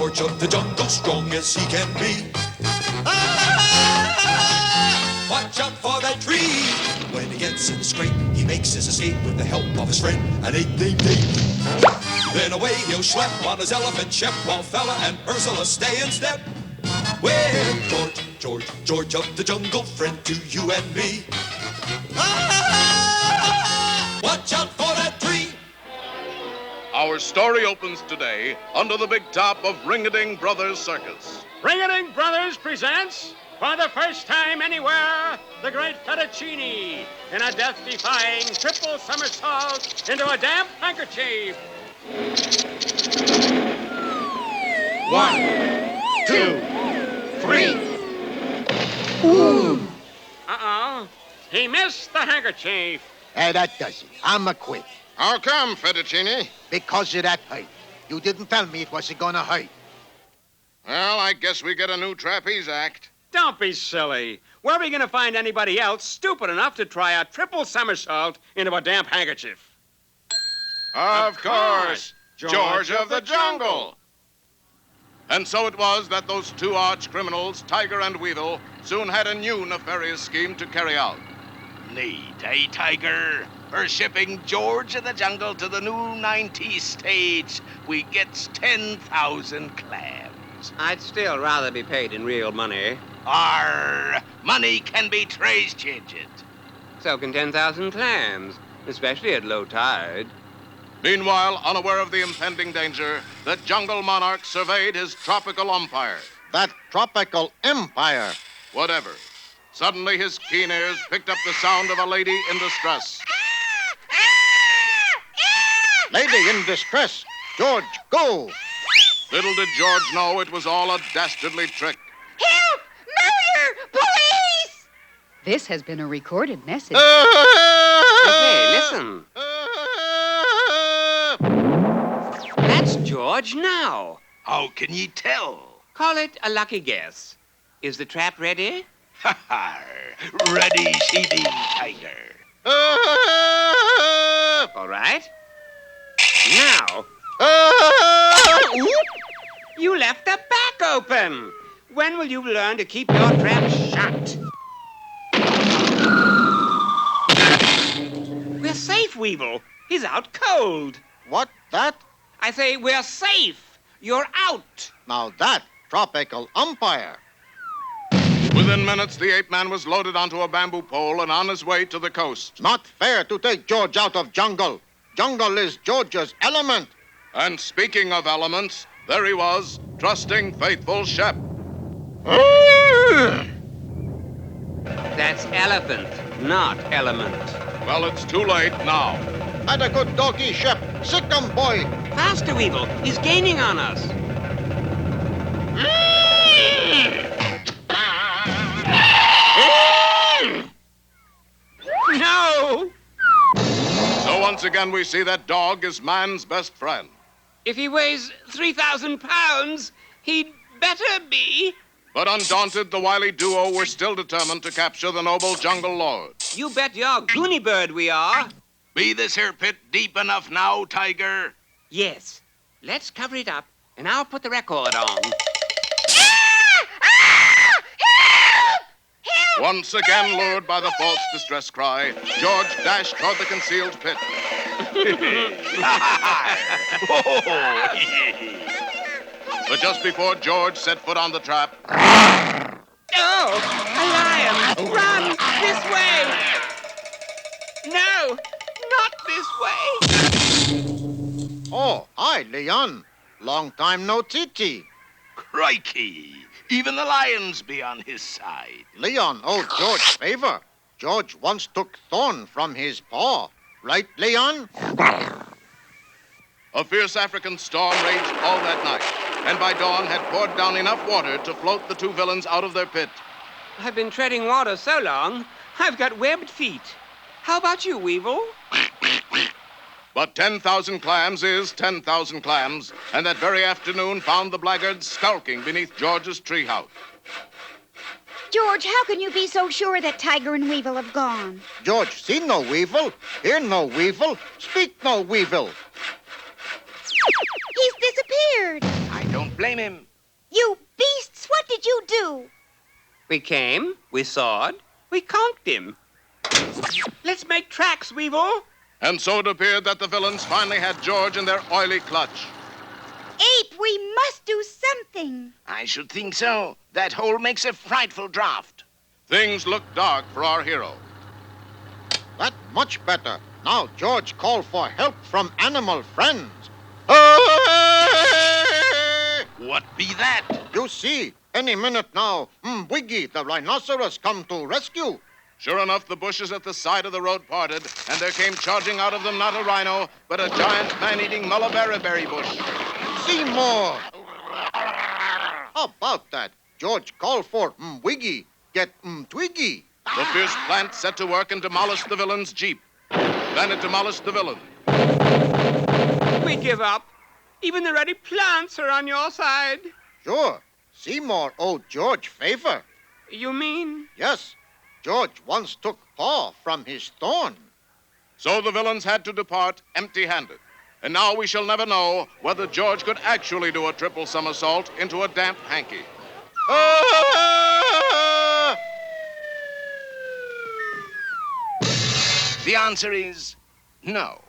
George of the jungle, strong as he can be. Watch out for that tree. When he gets in the scrape, he makes his escape with the help of his friend, an 888. Then away he'll schlep on his elephant ship, while Fella and Ursula stay in step. Well, George of the jungle, friend to you and me. Watch out for that tree. Our story opens today under the big top of Ring-a-Ding Brothers Circus. Ring-a-Ding Brothers presents, for the first time anywhere, the great fettuccine in a death-defying triple somersault into a damp handkerchief. 1, 2, 3. Ooh. Uh-oh. He missed the handkerchief. That does it. I'm a quit. How come, Fettuccine? Because of that height. You didn't tell me it wasn't gonna hurt. Well, I guess we get a new trapeze act. Don't be silly. Where are we going to find anybody else stupid enough to try a triple somersault into a damp handkerchief? Of course, George of the Jungle. And so it was that those two arch criminals, Tiger and Weevil, soon had a new nefarious scheme to carry out. Need, eh, Tiger? For shipping George of the Jungle to the new 90s stage, we gets 10,000 clams. I'd still rather be paid in real money. Our money can be traced. So can 10,000 clams, especially at low tide. Meanwhile, unaware of the impending danger, the jungle monarch surveyed his tropical umpire. That tropical empire. Whatever. Suddenly, his keen ears picked up the sound of a lady in distress. Lady in distress. George, go. Little did George know it was all a dastardly trick. Help! Murder! Police! This has been a recorded message. Hey, listen. That's George now. How can ye tell? Call it a lucky guess. Is the trap ready? Ha ha! Ready, Sheedy Tiger. All right. Now. You left the back open. When will you learn to keep your trap shut? We're safe, Weevil. He's out cold. What, that? I say we're safe. You're out. Now that tropical umpire. Within minutes, the ape-man was loaded onto a bamboo pole and on his way to the coast. Not fair to take George out of jungle. Jungle is George's element. And speaking of elements, there he was, trusting faithful Shep. That's elephant, not element. Well, it's too late now. Had a good doggy, Shep. Sick 'em, boy. Faster, Weevil. He's gaining on us. No! So once again, we see that dog is man's best friend. If he weighs 3,000 pounds, he'd better be. But undaunted, the wily duo were still determined to capture the noble jungle lord. You bet your goony bird we are. Be this here pit deep enough now, Tiger? Yes. Let's cover it up, and I'll put the record on. Once again, lured by the false distress cry, George dashed toward the concealed pit. But just before George set foot on the trap, Oh, a lion! Run! This way! No, not this way! Oh, hi, Leon. Long time no tee. Crikey! Even the lions be on his side. Leon owed George favor. George once took thorn from his paw. Right, Leon? a fierce African storm raged all that night, and by dawn had poured down enough water to float the two villains out of their pit. I've been treading water so long, I've got webbed feet. How about you, Weevil? But 10,000 clams is 10,000 clams, and that very afternoon found the blackguards skulking beneath George's treehouse. George, how can you be so sure that Tiger and Weevil have gone? George, see no weevil, hear no weevil, speak no weevil. He's disappeared. I don't blame him. You beasts, what did you do? We came, we sawed, we conked him. Let's make tracks, Weevil. And so it appeared that the villains finally had George in their oily clutch. Ape, we must do something. I should think so. That hole makes a frightful draught. Things looked dark for our hero. That much better. Now George called for help from animal friends. What be that? You see, any minute now, Wiggy the rhinoceros come to rescue. Sure enough, the bushes at the side of the road parted, and there came charging out of them not a rhino, but a giant man-eating mulberry bush. Seymour! How about that? George called for Wiggy, get Twiggy. The fierce plant set to work and demolished the villain's jeep. Then it demolished the villain. We give up. Even the ready plants are on your side. Sure, Seymour owed George favor. You mean? Yes, George once took paw from his thorn. So the villains had to depart empty-handed. And now we shall never know whether George could actually do a triple somersault into a damp hanky. The answer is no.